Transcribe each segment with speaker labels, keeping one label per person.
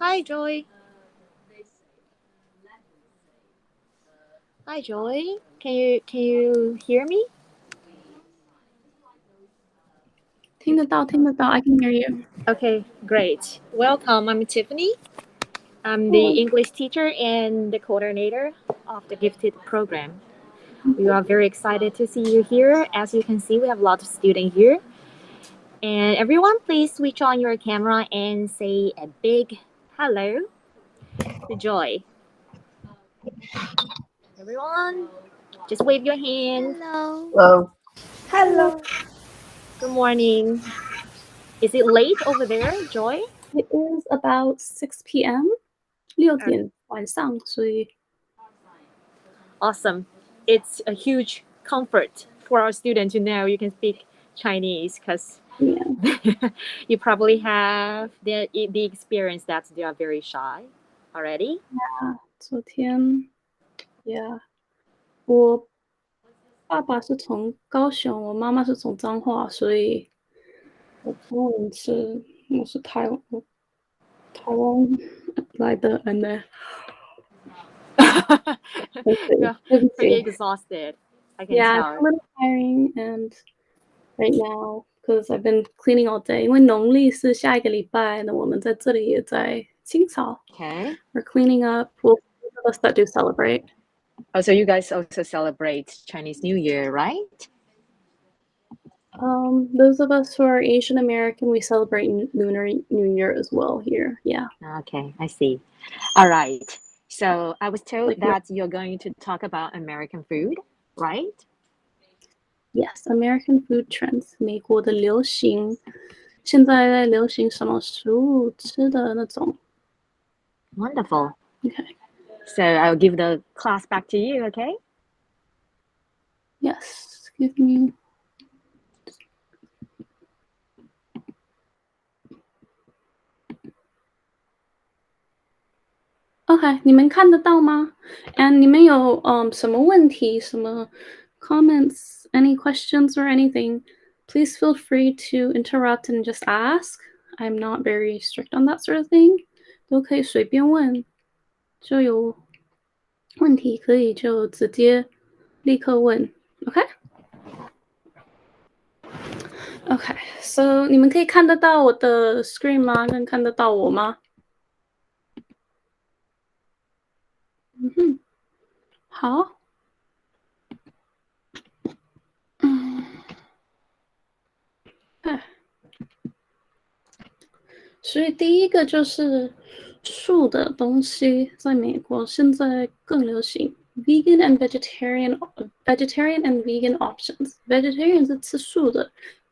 Speaker 1: Hi, Joy. Hi, Joy. Can you hear me?
Speaker 2: 听得到, I can hear you.
Speaker 1: Okay, great. Welcome. I'm Tiffany. I'm the English teacher and the coordinator of the gifted program. We are very excited to see you here. As you can see, we have a lot of students here. And everyone, please switch on your camera and say a big hello to Joy. Everyone, just wave your hand.
Speaker 3: Hello.
Speaker 4: Hello.
Speaker 3: Hello.
Speaker 1: Good morning. Is it late over there, Joy?
Speaker 2: It is about 6 p.m. 6点晚上, 所以
Speaker 1: Awesome. It's a huge comfort for our students to know you can speak Chinese because
Speaker 2: yeah.
Speaker 1: you probably have the experience that they are very shy already.
Speaker 2: 昨天 yeah. 我爸爸是从高雄, 我妈妈是从彰化, 所以我是台湾来的, and then
Speaker 1: You're
Speaker 2: 对不
Speaker 1: pretty
Speaker 2: 起.
Speaker 1: exhausted. I can
Speaker 2: Yeah, it's
Speaker 1: tell.
Speaker 2: a little tiring, and right now, because I've been cleaning all day. 因为农历是下一个礼拜, 那我们在这里也在清扫.
Speaker 1: Okay.
Speaker 2: We're cleaning up. Well, those of us that do celebrate.
Speaker 1: Oh, so you guys also celebrate Chinese New Year, right?
Speaker 2: Those of us who are Asian American, we celebrate Lunar New Year as well here. Yeah.
Speaker 1: Okay, I see. All right. So I was told
Speaker 2: Like
Speaker 1: that you're going to talk about American food, right?
Speaker 2: yes, American food trends. 美国的流行，现在在流行什么食物吃的那种.
Speaker 1: Wonderful.
Speaker 2: Okay.
Speaker 1: So I'll give the class back to you, okay?
Speaker 2: Yes. Give me. OK, 你们看得到吗? And 你们有什么问题, 什么 comments, any questions or anything, please feel free to interrupt and just ask. I'm not very strict on that sort of thing. 都可以随便问，就有问题可以就直接立刻问 OK? OK, so 你们可以看得到我的 screen 吗？跟看得到我吗？好。所以第一个就是素的东西，在美国现在更流行 vegan and vegetarian and vegan options. Vegetarian 是吃素的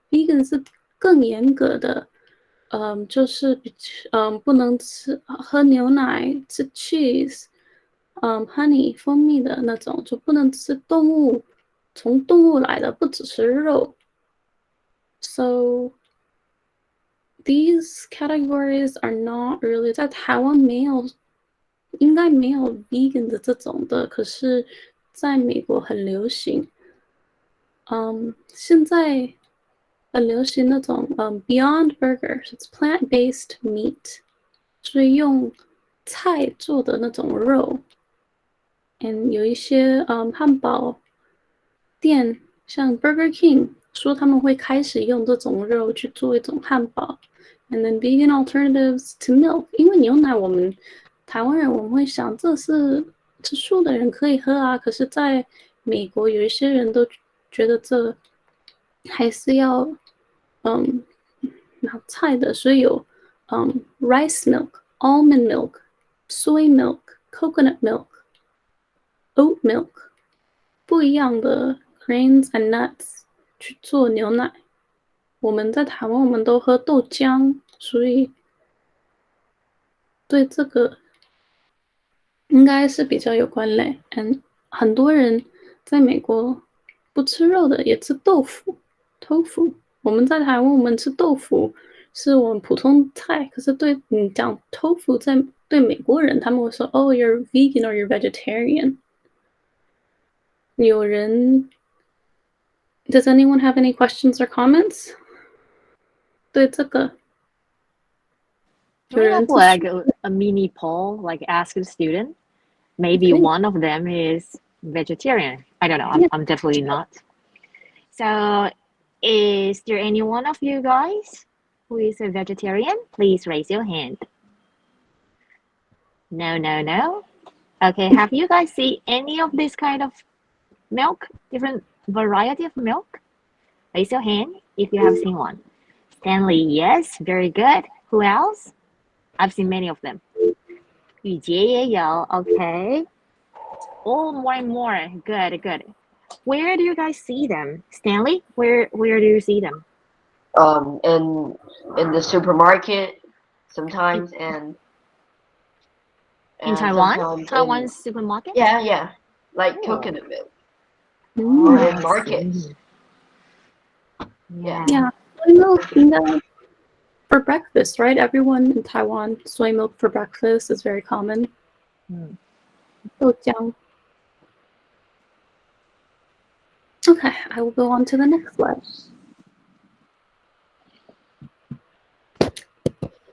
Speaker 2: ，vegan 是更严格的，就是不能喝牛奶，吃 cheese，honey 蜂蜜的那种，就不能吃动物，从动物来的，不只是肉。So these categories are not really 在台湾没有，应该没有 vegan 的这种的，可是在美国很流行。现在很流行那种Beyond Burgers, it's plant-based meat， 所以用菜做的那种肉。And 有一些汉堡店，像 Burger King 说他们会开始用这种肉去做一种汉堡。And then vegan alternatives to milk， 因为牛奶我们台湾人我们会想这是吃素的人可以喝啊，可是在美国有一些人都觉得这还是要拿菜的，所以有rice milk, almond milk, soy milk, coconut milk, oat milk， 不一样的 grains and nuts 去做牛奶。我们在台湾我们都喝豆浆，所以对这个应该是比较有关联。And 很多人在美国不吃肉的也吃豆腐 tofu。我们在台湾我们吃豆腐是我们普通菜，可是对你讲 tofu 对美国人他们会说 Oh, you're vegan or you're vegetarian。有人 Does anyone have any questions or comments? 对这个
Speaker 1: We have
Speaker 2: 有人自
Speaker 1: like a mini poll, like ask the student. Maybe
Speaker 2: 可以
Speaker 1: one of them is vegetarian. I don't know.
Speaker 2: Yeah.
Speaker 1: I'm definitely not. So, is there any one of you guys who is a vegetarian? Please raise your hand. No, no, no. Okay, have you guys seen any of this kind of milk? Different variety of milk? Raise your hand if you have seen one. Stanley, yes, very good. Who else? I've seen many of them. 雨杰也有, okay. Oh, more and more. Good, good. Where do you guys see them? Stanley, where do you see them?
Speaker 3: In the supermarket sometimes, and
Speaker 1: In Taiwan?
Speaker 3: sometimes
Speaker 1: Taiwan's supermarket?
Speaker 3: yeah, like
Speaker 1: Oh.
Speaker 3: coconut milk.
Speaker 2: Mm.
Speaker 3: Or
Speaker 1: I
Speaker 3: in markets.
Speaker 1: see. Yeah.
Speaker 2: Yeah, soy milk for breakfast, right? Everyone in Taiwan, soy milk for breakfast is very common.
Speaker 1: Mm.
Speaker 2: 豆浆. Okay, I will go on to the next slide.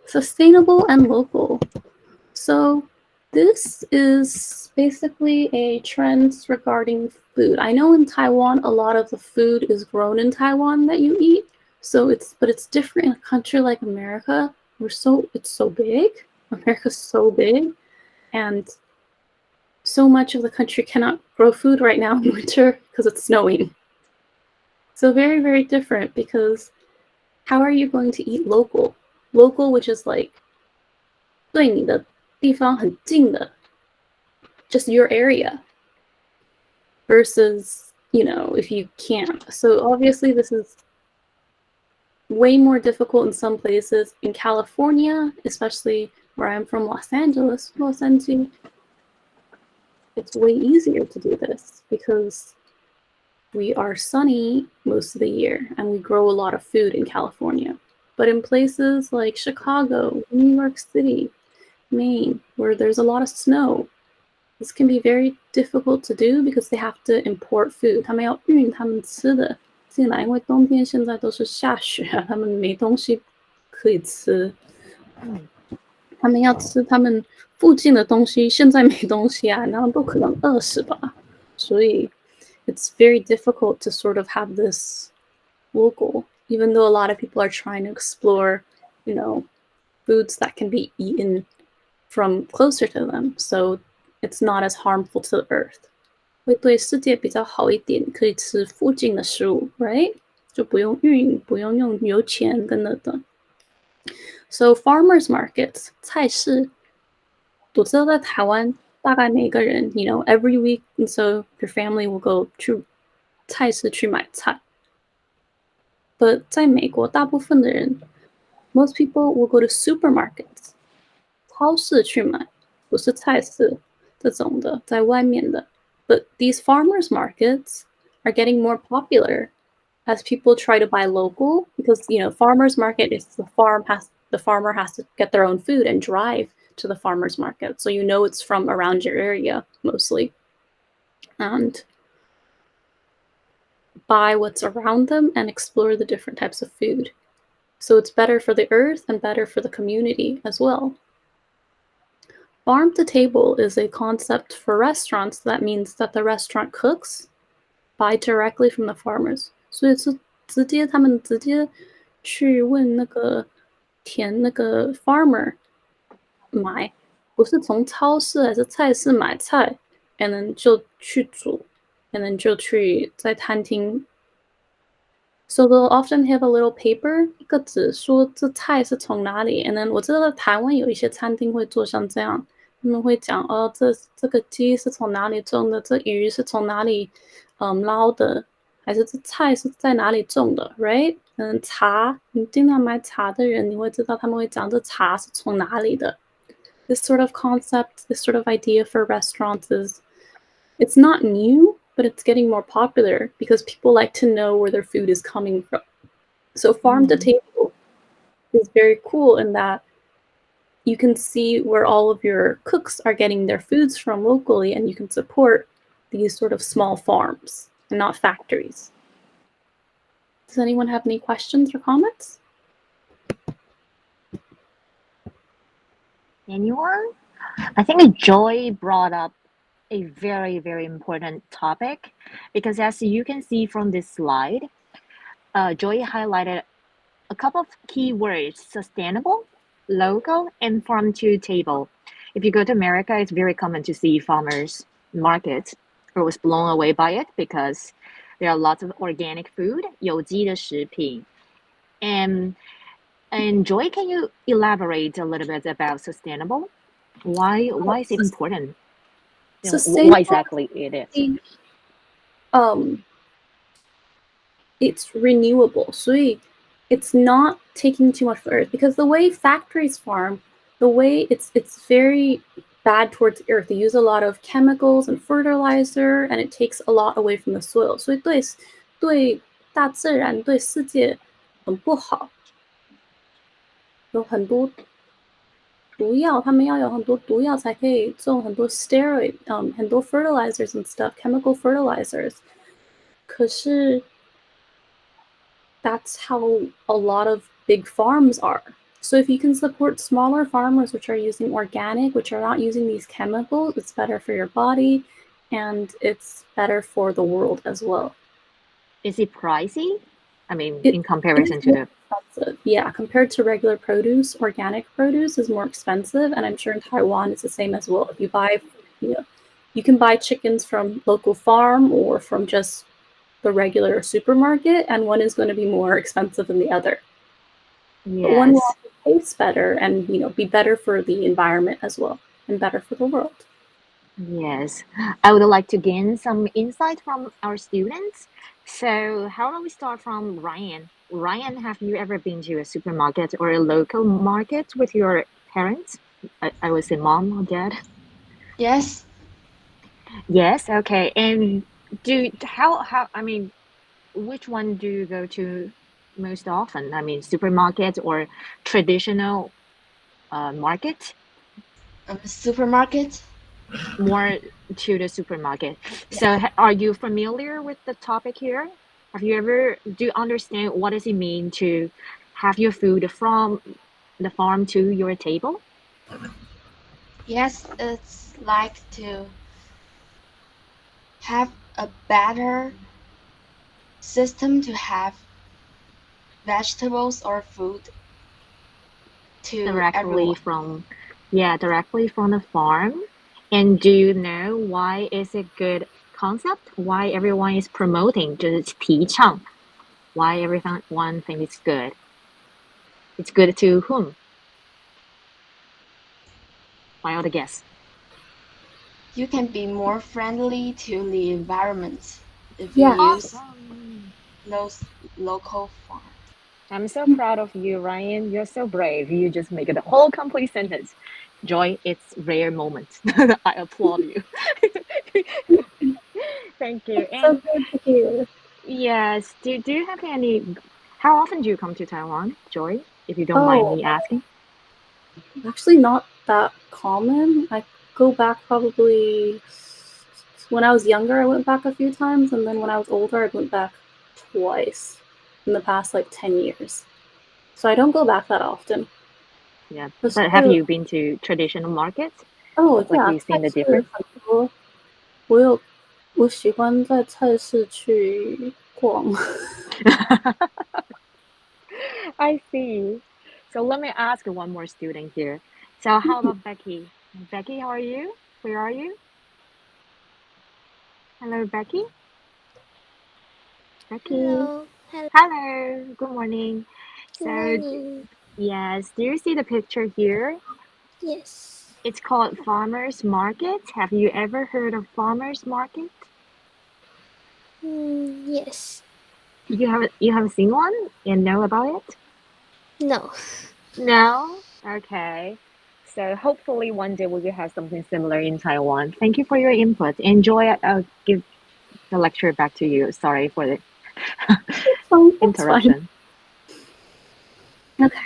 Speaker 2: Sustainable and local. So this is basically a trend regarding food. I know in Taiwan, a lot of the food is grown in Taiwan that you eat. But it's different in a country like America. It's so big. America's so big, and so much of the country cannot grow food right now in winter because it's snowing. So very, very different, because how are you going to eat local? Local, which is like 对你的地方很近的, just your area, versus, if you can't. So obviously this is way more difficult in some places. In California, especially where I'm from, Los Angeles, it's way easier to do this because we are sunny most of the year and we grow a lot of food in California. But in places like Chicago, New York City, Maine, where there's a lot of snow, this can be very difficult to do because they have to import food. 他们要运他们吃的进来，因为冬天现在都是下雪，他们没东西可以吃。他们要吃他们附近的东西，现在没东西啊，然后不可能饿死吧。所以 it's very difficult to sort of have this local, even though a lot of people are trying to explore, foods that can be eaten from closer to them, so it's not as harmful to the earth. 会对世界比较好一点，可以吃附近的食物 right? 就不用运，不用用油钱等等的。So farmers markets, 菜市，我知道在台湾大概每个人 every week, and so your family will go 去菜市去买菜。But 在美国大部分的人 most people will go to supermarkets, 超市去买，不是菜市这种的，在外面的。But these farmers markets are getting more popular as people try to buy local, because farmers market is the farmer has to get their own food and drive to the farmers market, so it's from around your area mostly, and buy what's around them and explore the different types of food. So it's better for the earth and better for the community as well. Farm to table is a concept for restaurants that means that the restaurant cooks buy directly from the farmers. 所以是他们直接去问那个farmer 买，不是从超市还是菜市买菜 and then 就去煮 and then 就去在餐厅。So they'll often have a little paper, 一个纸说这菜是从哪里 and then 我知道在台湾有一些餐厅会做像这样，他们会讲这个鸡是从哪里种的，这鱼是从哪里捞的，还是这菜是在哪里种的 right? 茶，你经常买茶的人，你会知道他们会讲这茶是从哪里的。This sort of concept, this sort of idea for restaurants it's not new, but it's getting more popular because people like to know where their food is coming from. So farm to table is very cool in that you can see where all of your cooks are getting their foods from locally, and you can support these sort of small farms and not factories. Does anyone have any questions or comments?
Speaker 1: Anyone? I think Joy brought up a very, very important topic because as you can see from this slide, Joy highlighted a couple of key words: sustainable, local, and farm to table. If you go to America, it's very common to see farmers markets. I was blown away by it because there are lots of organic food, 有机的食品. And Joy, can you elaborate a little bit about sustainable? Why is it important? You know, what exactly it is?
Speaker 2: It's renewable. So it's not taking too much earth, because the way factories farm, the way it's very bad towards the earth. They use a lot of chemicals and fertilizer, and it takes a lot away from the soil. 所以对大自然、对世界很不好。有很多毒药，他们要有很多毒药才可以种很多 steroid，很多 fertilizers and stuff, chemical fertilizers. 可是 that's how a lot of big farms are. So if you can support smaller farmers which are using organic, which are not using these chemicals, it's better for your body and it's better for the world as well.
Speaker 1: Is it pricey? I mean, in comparison to the...
Speaker 2: Expensive. Yeah, compared to regular produce, organic produce is more expensive, and I'm sure in Taiwan it's the same as well. If you buy, you can buy chickens from local farm or from just the regular supermarket, and one is going to be more expensive than the other.
Speaker 1: Yes.
Speaker 2: But one will also taste better and be better for the environment as well and better for the world.
Speaker 1: Yes, I would like to gain some insight from our students. So how about we start from Ryan? Ryan, have you ever been to a supermarket or a local market with your parents? I would say mom or dad.
Speaker 3: Yes.
Speaker 1: Yes, okay. And I mean, which one do you go to most often? I mean, supermarket or traditional market?
Speaker 3: Supermarket.
Speaker 1: More to the supermarket. So are you familiar with the topic here? Do you understand what does it mean to have your food from the farm to your table?
Speaker 3: Yes, it's like to have a better system to have vegetables or food to
Speaker 1: directly from the farm. And do you know why is it good concept? Why everyone is promoting 就是提倡 why everyone thinks it's good? It's good to whom? Wild guess.
Speaker 3: You can be more friendly to the environment if you use those local farms.
Speaker 1: I'm so proud of you, Ryan. You're so brave. You just make it a whole complete sentence. Joy, it's rare moments. I applaud you. Thank you.
Speaker 2: And so good to hear.
Speaker 1: Yes. Do you have any? How often do you come to Taiwan, Joy? If you don't mind me asking.
Speaker 2: Actually, not that common. I go back probably when I was younger. I went back a few times, and then when I was older, I went back twice in the past 10 years. So I don't go back that often.
Speaker 1: Yeah, but have you been to traditional markets?
Speaker 2: Oh,
Speaker 1: yeah. You've seen the difference?
Speaker 2: 我喜欢在菜市去逛。
Speaker 1: I see. So let me ask one more student here. So how about Becky? Becky, how are you? Where are you? Hello, Becky. Becky.
Speaker 4: Hello.
Speaker 1: Hello. Good morning.
Speaker 4: Good morning.
Speaker 1: Yes. Do you see the picture here?
Speaker 4: Yes.
Speaker 1: It's called farmers market. Have you ever heard of farmers market?
Speaker 4: Yes.
Speaker 1: You have seen one and know about it?
Speaker 4: No.
Speaker 1: No? Okay. So hopefully one day we will have something similar in Taiwan. Thank you for your input. Enjoy. I'll give the lecture back to you. Sorry for the interruption.
Speaker 2: Okay.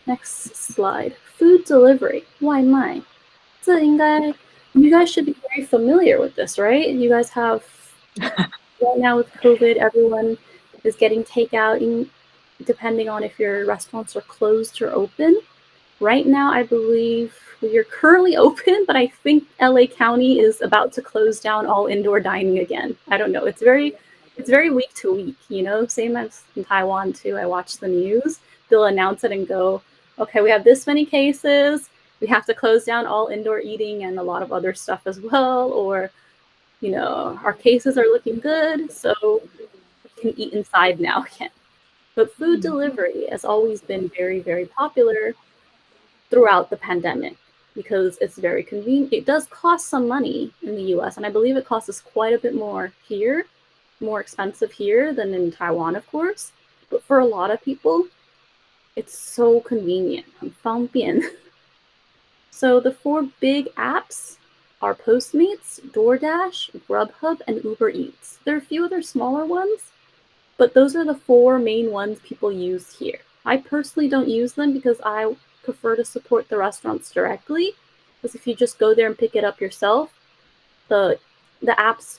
Speaker 2: Next slide. Food delivery. 外卖. You guys should be very familiar with this, right? You guys have right now with COVID, everyone is getting takeout, depending on if your restaurants are closed or open. Right now, I believe we are currently open, but I think LA County is about to close down all indoor dining again. I don't know. It's very week to week, you know, same as in Taiwan too. I watch the news. They'll announce it and go, okay, we have this many cases. We have to close down all indoor eating and a lot of other stuff as well. Or, you know, our cases are looking good, so we can eat inside now again. But food delivery has always been very, very popular throughout the pandemic because it's very convenient. It does cost some money in the US, and I believe it costs us quite a bit more here, more expensive here than in Taiwan, of course. But for a lot of people, it's so convenient. 很方便. So the 4 big apps are Postmates, DoorDash, Grubhub, and Uber Eats. There are a few other smaller ones, but those are the 4 main ones people use here. I personally don't use them because I prefer to support the restaurants directly. Because if you just go there and pick it up yourself, the apps,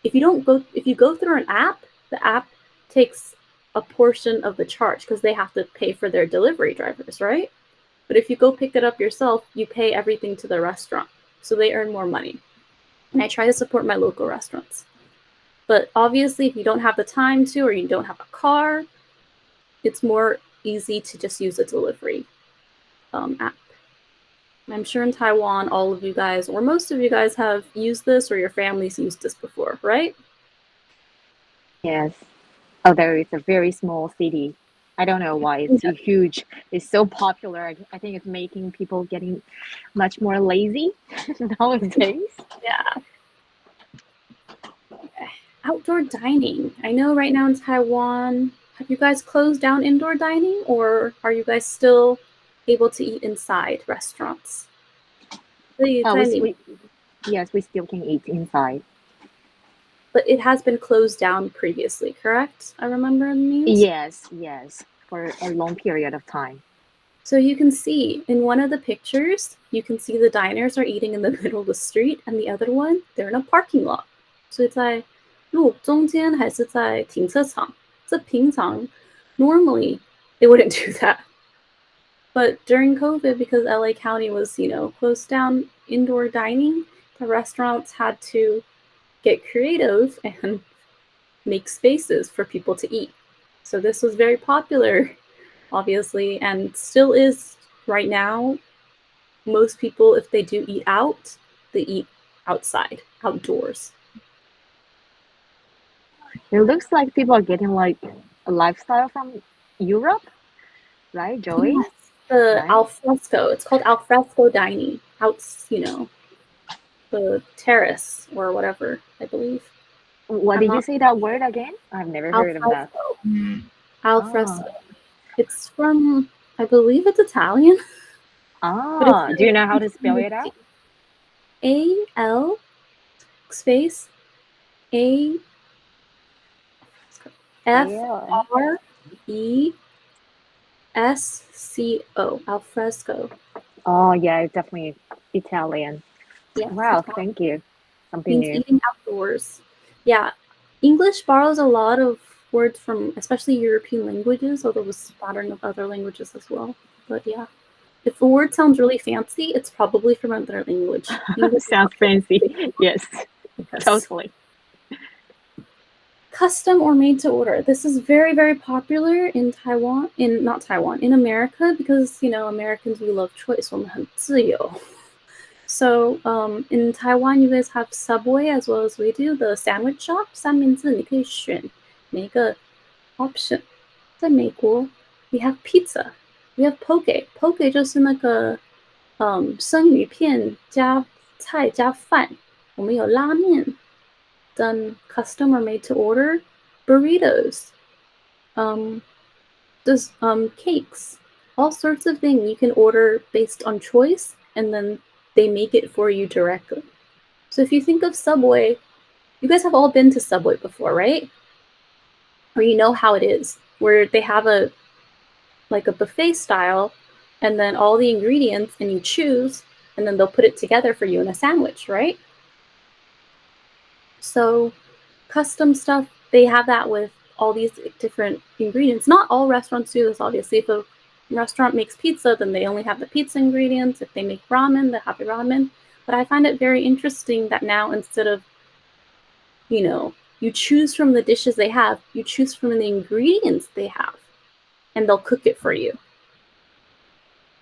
Speaker 2: if you go through an app, the app takes a portion of the charge because they have to pay for their delivery drivers, right? But if you go pick it up yourself, you pay everything to the restaurant. So they earn more money. And I try to support my local restaurants. But obviously, if you don't have the time to, or you don't have a car, it's more easy to just use a delivery app. I'm sure in Taiwan, all of you guys, or most of you guys, have used this, or your families used this before, right?
Speaker 1: Yes. Although it's a very small city. I don't know why it's so huge. It's so popular. I think it's making people getting much more lazy nowadays.
Speaker 2: Yeah. Okay. Outdoor dining. I know right now in Taiwan, have you guys closed down indoor dining, or are you guys still able to eat inside restaurants?
Speaker 1: Yes, we still can eat inside.
Speaker 2: But it has been closed down previously, correct? I remember in the news?
Speaker 1: Yes, for a long period of time.
Speaker 2: So you can see in one of the pictures, you can see the diners are eating in the middle of the street, and the other one, they're in a parking lot. 所以在路中间还是在停车场？这平常 normally they wouldn't do that. But during COVID, because LA County was, you know, closed down indoor dining, the restaurants had to get creative and make spaces for people to eat. So this was very popular, obviously, and still is right now. Most people, if they do eat out, they eat outside, outdoors.
Speaker 1: It looks like people are getting like a lifestyle from Europe, right, Joey?
Speaker 2: Yes, the
Speaker 1: Right?
Speaker 2: alfresco. It's called alfresco dining. You know, the terrace or whatever, I believe.
Speaker 1: What did you say that word again? I've never heard of that.
Speaker 2: Alfresco. It's from, I believe it's Italian.
Speaker 1: Do you know how to spell it out?
Speaker 2: A-L space A F-R-E-S-C-O. Alfresco.
Speaker 1: Oh, yeah, definitely Italian.
Speaker 2: Yes.
Speaker 1: Wow, thank you. Something
Speaker 2: Means
Speaker 1: new.
Speaker 2: eating outdoors. Yeah. English borrows a lot of words from especially European languages, although with splattering of other languages as well. But yeah. If a word sounds really fancy, it's probably from another language.
Speaker 1: Sounds fancy. Yes, totally.
Speaker 2: Custom or made to order. This is very, very popular in Taiwan, in America, because, you know, Americans, we love choice. 我们很自由. So in Taiwan, you guys have Subway as well as we do, the sandwich shop. 三明治你可以选哪个 option. 在美国, we have pizza. We have poke. Poke 就是那个生鱼片加菜加饭。我们有拉面 done custom or made to order, burritos, cakes, all sorts of things you can order based on choice, and then they make it for you directly. So if you think of Subway, you guys have all been to Subway before, right? Or you know how it is, where they have a buffet style, and then all the ingredients, and you choose, and then they'll put it together for you in a sandwich, right? So custom stuff, they have that with all these different ingredients. Not all restaurants do this, obviously. If a restaurant makes pizza, then they only have the pizza ingredients. If they make ramen, they have the ramen. But I find it very interesting that now instead of, you choose from the dishes they have, you choose from the ingredients they have, and they'll cook it for you.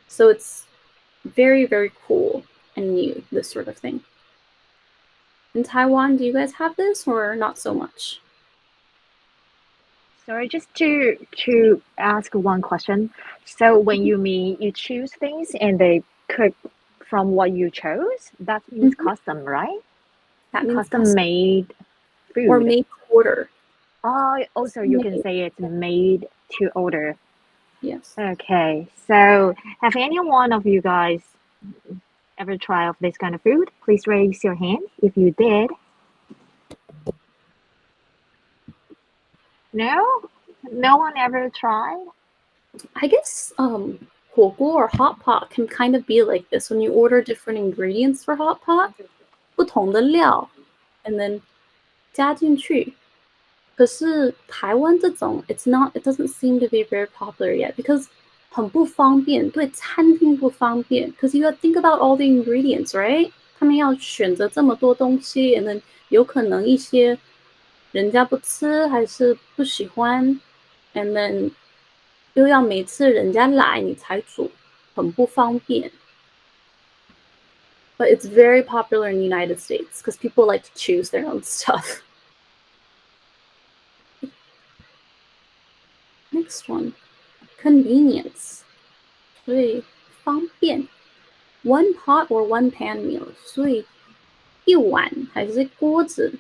Speaker 2: So it's very, very cool and new, this sort of thing. In Taiwan, do you guys have this or not so much?
Speaker 1: Sorry, just to ask one question. So when you mean you choose things and they cook from what you chose, that means custom, right?
Speaker 2: That means
Speaker 1: Custom made food.
Speaker 2: Or made to order.
Speaker 1: Oh, also you can say it's made to order.
Speaker 2: Yes.
Speaker 1: Okay, so have any one of you guys ever tried of this kind of food? Please raise your hand if you did. No? No one ever tried?
Speaker 2: I guess 火锅 or hot pot can kind of be like this. When you order different ingredients for hot pot, 不同的料 and then 加进去。可是台湾这种 it doesn't seem to be very popular yet because 很不方便，对餐厅不方便。Because you gotta think about all the ingredients, right? 他们要选择这么多东西 and then 有可能一些人家不吃还是不喜欢 and then 又要每次人家来你才煮，很不方便。But it's very popular in the United States because people like to choose their own stuff. Next one, convenience. 所以方便 one pot or one pan meal. 所以一碗还是锅子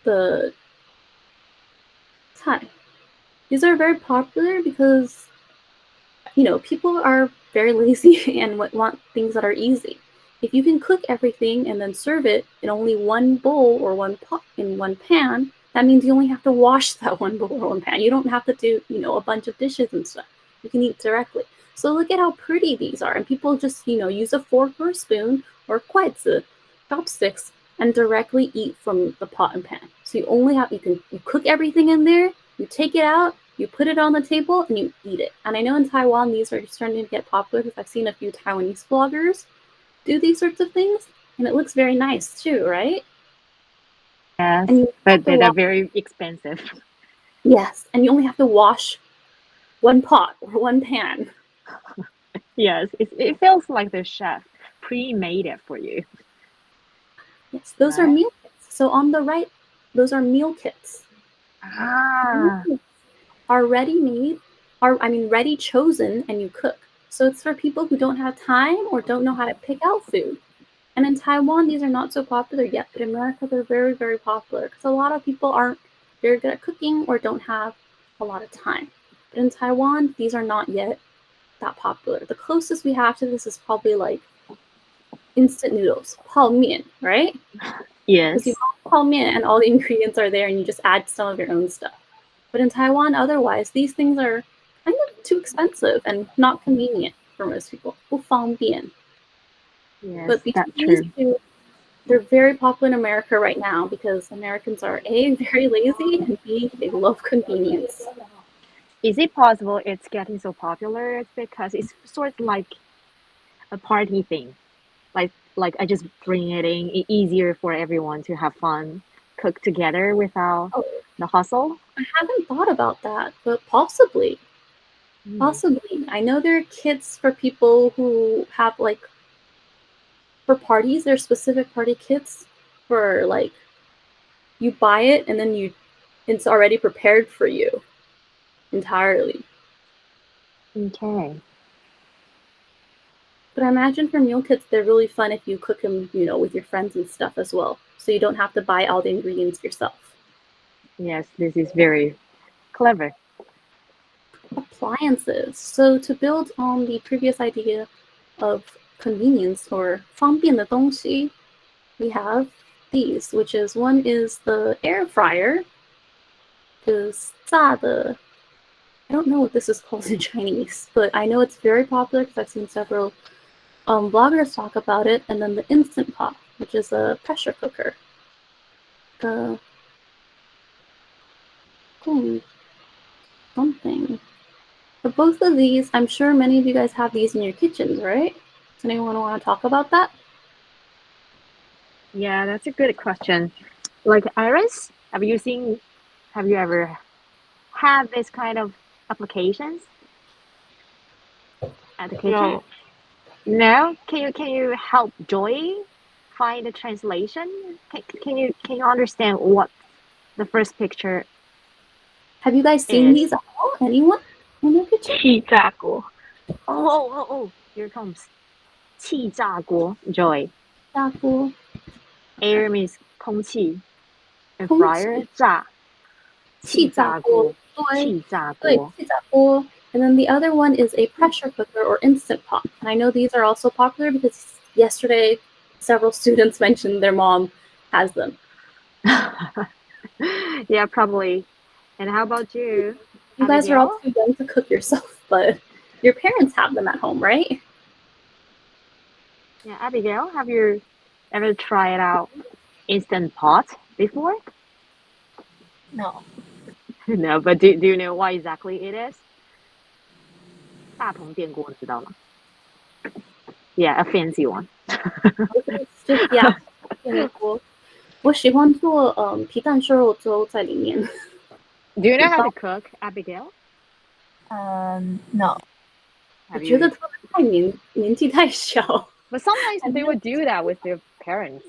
Speaker 2: 的菜 These are very popular because, people are very lazy and want things that are easy. If you can cook everything and then serve it in only one bowl or one pot in one pan, that means you only have to wash that one bowl or one pan. You don't have to do, a bunch of dishes and stuff. You can eat directly. So look at how pretty these are. And people just, use a fork or a spoon or 筷子, chopsticks, and directly eat from the pot and pan. So you cook everything in there, you take it out, you put it on the table, and you eat it. And I know in Taiwan, these are starting to get popular because I've seen a few Taiwanese vloggers do these sorts of things, and it looks very nice too, right?
Speaker 1: Yes, but they're very expensive.
Speaker 2: Yes, and you only have to wash one pot or one pan.
Speaker 1: Yes, it feels like the chef pre-made it for you.
Speaker 2: Yes, those are meal kits. So on the right, those are meal kits. Are ready-made, ready chosen, and you cook. So it's for people who don't have time or don't know how to pick out food. And in Taiwan, these are not so popular yet, but in America, they're very, very popular because a lot of people aren't very good at cooking or don't have a lot of time. But in Taiwan, these are not yet that popular. The closest we have to this is probably like instant noodles, 泡面, right?
Speaker 1: Yes.
Speaker 2: Because you have 泡面and all the ingredients are there and you just add some of your own stuff. But in Taiwan, otherwise, these things are kind of too expensive and not convenient for most people. 不方便.
Speaker 1: Yes,
Speaker 2: but
Speaker 1: that's
Speaker 2: these
Speaker 1: true.
Speaker 2: two, they're very popular in America right now because Americans are A, very lazy, and B, they love convenience.
Speaker 1: Is it possible it's getting so popular? It's because it's sort of like a party thing. Like I just bring it in, easier for everyone to have fun, cook together without the hustle.
Speaker 2: I haven't thought about that, but possibly. Possibly. I know there are kits for people who have for parties, there's specific party kits for you buy it and then it's already prepared for you entirely.
Speaker 1: Okay.
Speaker 2: But I imagine for meal kits, they're really fun if you cook them, with your friends and stuff as well. So you don't have to buy all the ingredients yourself. Yes,
Speaker 1: this is very clever.
Speaker 2: Appliances. So to build on the previous idea of convenience or 方便的东西, we have these, which is one is the air fryer. Is 炸的, I don't know what this is called in Chinese, but I know it's very popular because I've seen several bloggers talk about it. And then the Instant Pot, which is a pressure cooker. something. But both of these, I'm sure many of you guys have these in your kitchens, right? Does anyone want to talk about that?
Speaker 1: Yeah, that's a good question. Like Iris, have you ever had this kind of applications at the kitchen?
Speaker 3: No.
Speaker 1: No? Can you help Joy find the translation? Can you understand what the first picture
Speaker 2: Have you guys seen
Speaker 1: is?
Speaker 2: these at all? Anyone in your kitchen?
Speaker 3: 气炸锅.
Speaker 1: Oh, here it comes. 气炸锅 Joy.
Speaker 2: 炸锅.
Speaker 1: Air means 空气 and
Speaker 2: 空气.
Speaker 1: fryer 炸
Speaker 2: 气炸锅.
Speaker 1: 气炸
Speaker 2: 对,
Speaker 1: 锅.
Speaker 2: 气炸锅. And then the other one is a pressure cooker or instant pot. And I know these are also popular because yesterday several students mentioned their mom has them.
Speaker 1: Yeah, probably. And how about you?
Speaker 2: You guys are all
Speaker 1: Abigail?
Speaker 2: too young to cook yourself, but your parents have them at home, right?
Speaker 1: Yeah, Abigail, have you ever tried out Instant Pot before?
Speaker 3: No.
Speaker 1: No, but do you know what exactly it is? 大同电锅知道吗? Yeah, a fancy one.
Speaker 2: It's just, yeah. 我喜欢做皮蛋瘦肉粥在里面。
Speaker 1: Do you know how to cook, Abigail?
Speaker 3: No.
Speaker 2: 我觉得他们年纪太小。
Speaker 1: But sometimes they would do that with their parents,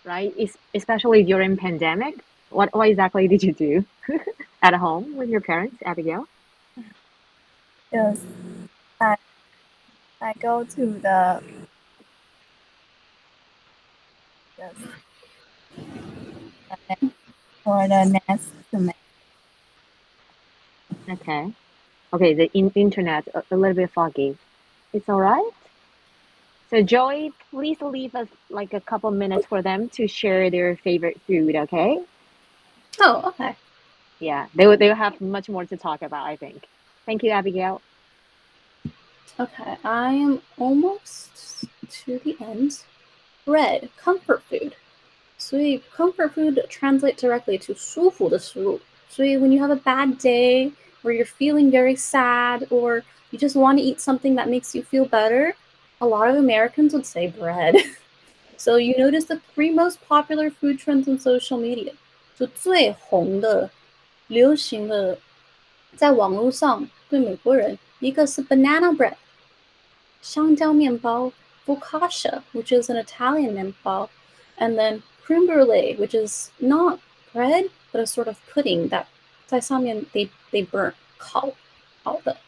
Speaker 1: right? Especially during pandemic. What exactly did you do at home with your parents, Abigail?
Speaker 5: Yes, I go to the for the next semester.
Speaker 1: Okay, the internet a little bit foggy. It's all right. So Joy, please leave us like a couple minutes for them to share their favorite food, okay?
Speaker 2: Oh, okay.
Speaker 1: Yeah, they'll have much more to talk about, I think. Thank you, Abigail.
Speaker 2: Okay, I am almost to the end. Bread, comfort food. 所以 comfort food translates directly to 舒服的食物. 所以 when you have a bad day, or you're feeling very sad, or you just want to eat something that makes you feel better, a lot of Americans would say bread. So you notice the 3 most popular food trends on social media. 就最红的流行的在网络上对美国人，一个是 banana bread, 香蕉面包, focaccia, which is an Italian 面包, and then creme brulee, which is not bread, but a sort of pudding that 在上面 they burn 烤的.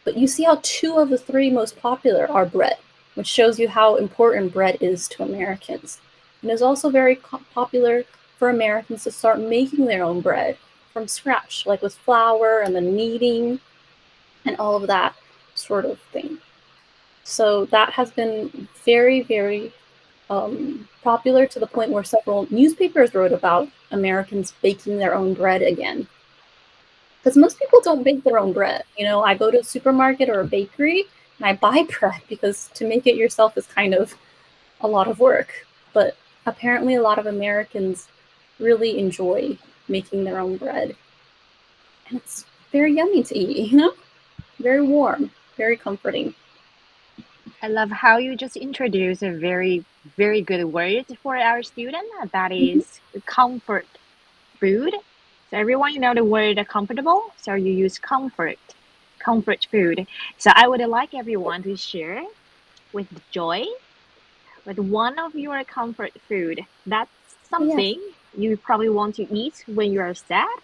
Speaker 2: But you see how 2 of the 3 most popular are bread, which shows you how important bread is to Americans. And it's also very popular for Americans to start making their own bread from scratch, like with flour and then kneading and all of that sort of thing. So that has been very, very popular to the point where several newspapers wrote about Americans baking their own bread again. Because most people don't bake their own bread. You know, I go to a supermarket or a bakery and I buy bread because to make it yourself is kind of a lot of work. But apparently a lot of Americans really enjoy making their own bread. And it's very yummy to eat, you know? Very warm, very comforting.
Speaker 1: I love how you just introduced a very, very good word for our student. That is comfort food. So everyone, you know the word comfortable. So you use comfort food. So I would like everyone to share with Joy with one of your comfort food. That's something you probably want to eat when you are sad,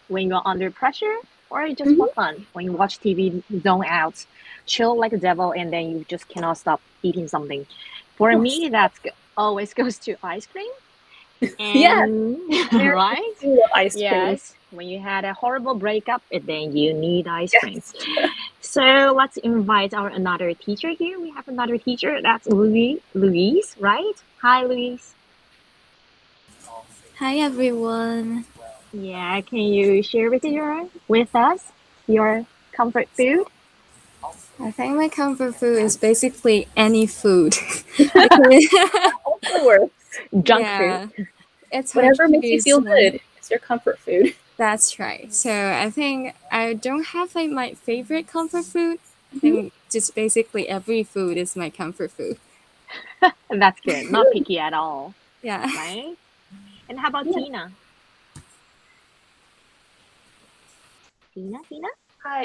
Speaker 1: when you're under pressure, or just for fun, when you watch TV, zone out, chill like a devil, and then you just cannot stop eating something. For me, that always goes to ice cream. And right?
Speaker 2: Ice cream.
Speaker 1: Yes, when you had a horrible breakup, then you need ice cream. So let's invite our another teacher here. We have another teacher. That's Louise, right? Hi, Louise.
Speaker 5: Hi everyone.
Speaker 1: Yeah, can you share with us your comfort food?
Speaker 5: I think my comfort food is basically any food.
Speaker 2: Also works.
Speaker 1: Junk food.
Speaker 5: It's
Speaker 2: Whatever
Speaker 5: hard to
Speaker 2: makes you feel
Speaker 5: choose one.
Speaker 2: good. It's your comfort food.
Speaker 5: That's right. So I think I don't have like my favorite comfort food. I think just basically every food is my comfort food.
Speaker 1: That's good. Not picky at all,
Speaker 5: Yeah.
Speaker 1: right? And how about
Speaker 2: Yeah.
Speaker 1: Tina? Tina?
Speaker 3: Hi.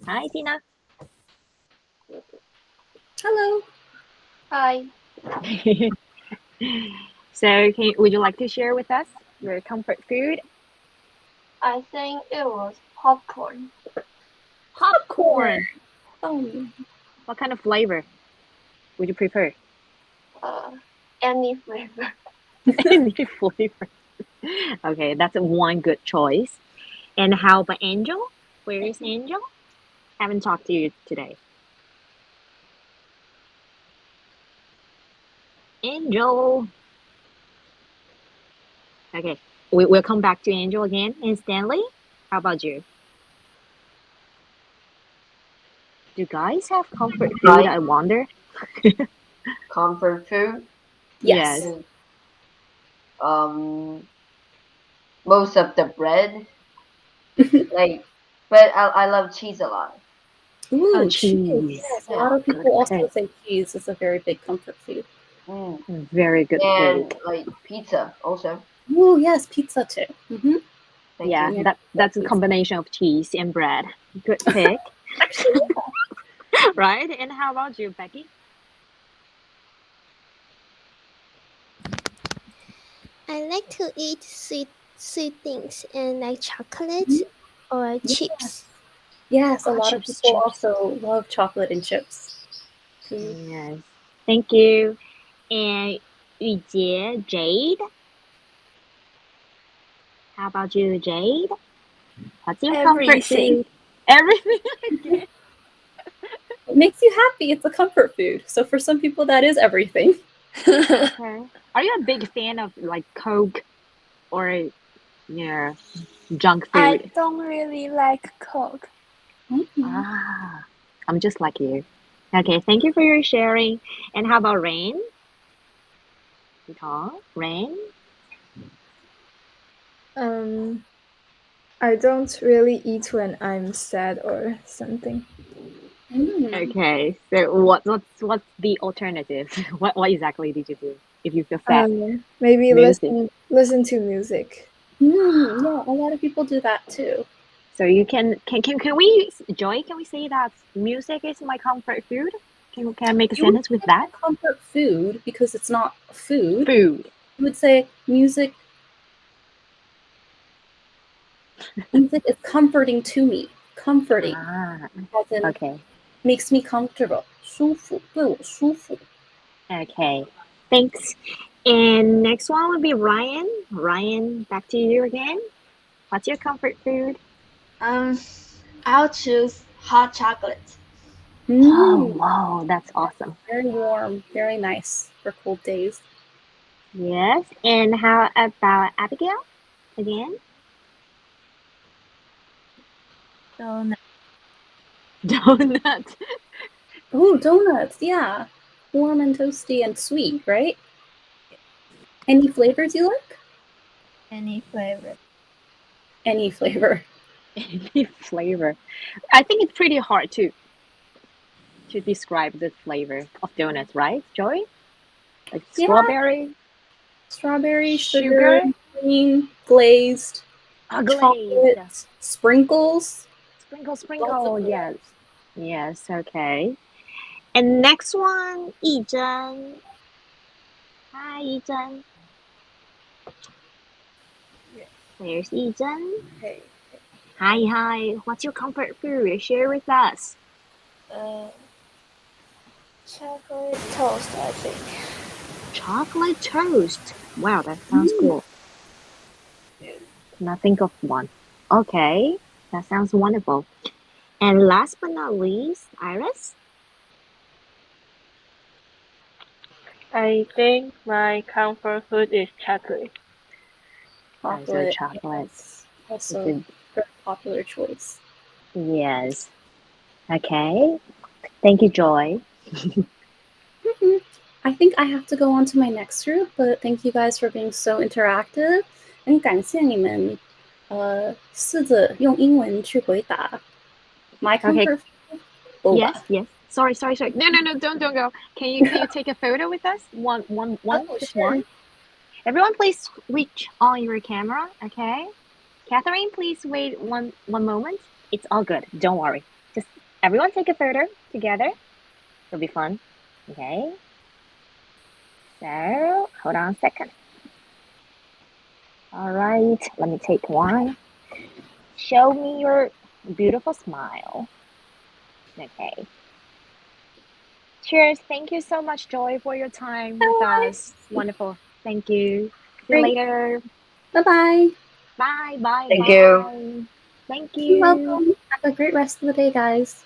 Speaker 1: Hi, Tina.
Speaker 2: Hello.
Speaker 3: Hi.
Speaker 1: So, would you like to share with us your comfort food?
Speaker 3: I think it was popcorn.
Speaker 1: Popcorn.
Speaker 2: Oh,
Speaker 1: What kind of flavor would you prefer?
Speaker 3: Any flavor.
Speaker 1: Any flavor. Okay, that's one good choice. And how about Angel? Where is Angel? Haven't talked to you today. Angel. Okay, we'll come back to Angel again. And Stanley, how about you? Do guys have comfort food?
Speaker 6: Right.
Speaker 1: I wonder.
Speaker 6: Comfort food.
Speaker 2: yes.
Speaker 1: Yes.
Speaker 6: Um, most of the bread. Like, but I love cheese a lot.
Speaker 2: Ooh,
Speaker 1: Oh,
Speaker 2: cheese.
Speaker 1: cheese.
Speaker 2: Yes, a
Speaker 6: Yeah.
Speaker 2: lot of
Speaker 1: Good
Speaker 2: people also
Speaker 1: pick.
Speaker 2: say cheese is a very big comfort food.
Speaker 6: Mm.
Speaker 1: Very good
Speaker 6: And
Speaker 1: pick.
Speaker 6: like pizza also.
Speaker 2: Ooh, yes, pizza too.
Speaker 6: Thank
Speaker 1: Yeah,
Speaker 6: you.
Speaker 2: Yeah,
Speaker 1: that's a
Speaker 2: pizza.
Speaker 1: combination of cheese and bread. Good pick,
Speaker 2: Actually,
Speaker 1: right? And how about you, Becky?
Speaker 4: I like to eat sweet things and like chocolate or chips.
Speaker 2: yes, a
Speaker 1: Oh,
Speaker 2: lot of
Speaker 1: chips,
Speaker 2: people
Speaker 1: chips.
Speaker 2: also love chocolate and chips.
Speaker 1: Yes. Thank you. And Yujie, Jade. How about you, Jade? What's your comfort
Speaker 5: Everything.
Speaker 1: food? Everything again.
Speaker 2: It makes you happy. It's a comfort food. So for some people, that is everything.
Speaker 1: Okay. Are you a big fan of like Coke or junk
Speaker 5: I
Speaker 1: food?
Speaker 5: don't really like Coke.
Speaker 1: Ah, I'm just like you. Okay, thank you for your sharing. And how about Rain? Rain?
Speaker 7: I don't really eat when I'm sad or something.
Speaker 1: Okay, so what's the alternative? What exactly did you do if you feel sad?
Speaker 7: Maybe
Speaker 1: Music.
Speaker 7: listen to music.
Speaker 2: Yeah, a lot of people do that too.
Speaker 1: So you can we Joy? Can we say that music is my comfort food? Can I make a
Speaker 2: You would
Speaker 1: sentence with
Speaker 2: say
Speaker 1: that?
Speaker 2: comfort food because it's not food.
Speaker 1: Food.
Speaker 2: You would say music is comforting to me. Comforting,
Speaker 1: Ah,
Speaker 2: as in
Speaker 1: okay,
Speaker 2: makes me comfortable. 舒服，对我舒服。
Speaker 1: okay. Thanks. And next one would be Ryan. Ryan, back to you again. What's your comfort food?
Speaker 3: I'll choose hot chocolate.
Speaker 1: Oh, wow, that's awesome.
Speaker 2: Very warm, very nice for cold days.
Speaker 1: Yes. And how about Abigail again? Donut.
Speaker 2: Oh, donuts, yeah. Warm and toasty and sweet, right? Any flavors you like?
Speaker 7: Any flavor.
Speaker 2: Any flavor.
Speaker 1: Any flavor. I think it's pretty hard to describe the flavor of donuts, right, Joy? Like
Speaker 2: Yeah.
Speaker 1: strawberry,
Speaker 2: Strawberry,
Speaker 1: sugar,
Speaker 2: cream, glazed, chocolate,
Speaker 1: glazed,
Speaker 2: sprinkles.
Speaker 1: sprinkle,
Speaker 2: Lots of
Speaker 1: sprinkle. Yes,
Speaker 2: flavors.
Speaker 1: yes. Okay. And next one, Yizhen. Hi, Yizhen. Where's Yizhen?
Speaker 7: Hey.
Speaker 1: Hi, hi. What's your comfort food? Share with us.
Speaker 4: Chocolate toast, I think.
Speaker 1: Chocolate toast. Wow, that sounds cool. Cannot think of one. Okay, that sounds wonderful. And last but not least, Iris.
Speaker 8: I think my comfort food is chocolate.
Speaker 1: So
Speaker 2: Chocolate.
Speaker 1: chocolate.
Speaker 2: Yes. Also a very popular choice.
Speaker 1: Yes. Okay. Thank you, Joy.
Speaker 2: I think I have to go on to my next group, but thank you guys for being so interactive. 很感谢你们试着用英文去回答 my comfort food boba.
Speaker 1: Yes. Sorry. No, don't go. Can you take a photo with us? One, just
Speaker 2: sure.
Speaker 1: one. Everyone, please switch on your camera, okay? Catherine, please wait one moment. It's all good. Don't worry. Just everyone take a photo together. It'll be fun. Okay. So hold on a second. All right. Let me take one. Show me your beautiful smile. Okay. Cheers. Thank you so much, Joy, for your time with us. Wonderful. Thank you. See you
Speaker 2: Great.
Speaker 1: later.
Speaker 2: Bye-bye.
Speaker 1: Bye.
Speaker 6: Thank you.
Speaker 1: Thank
Speaker 2: You're
Speaker 1: you.
Speaker 2: welcome. Have a great rest of the day, guys.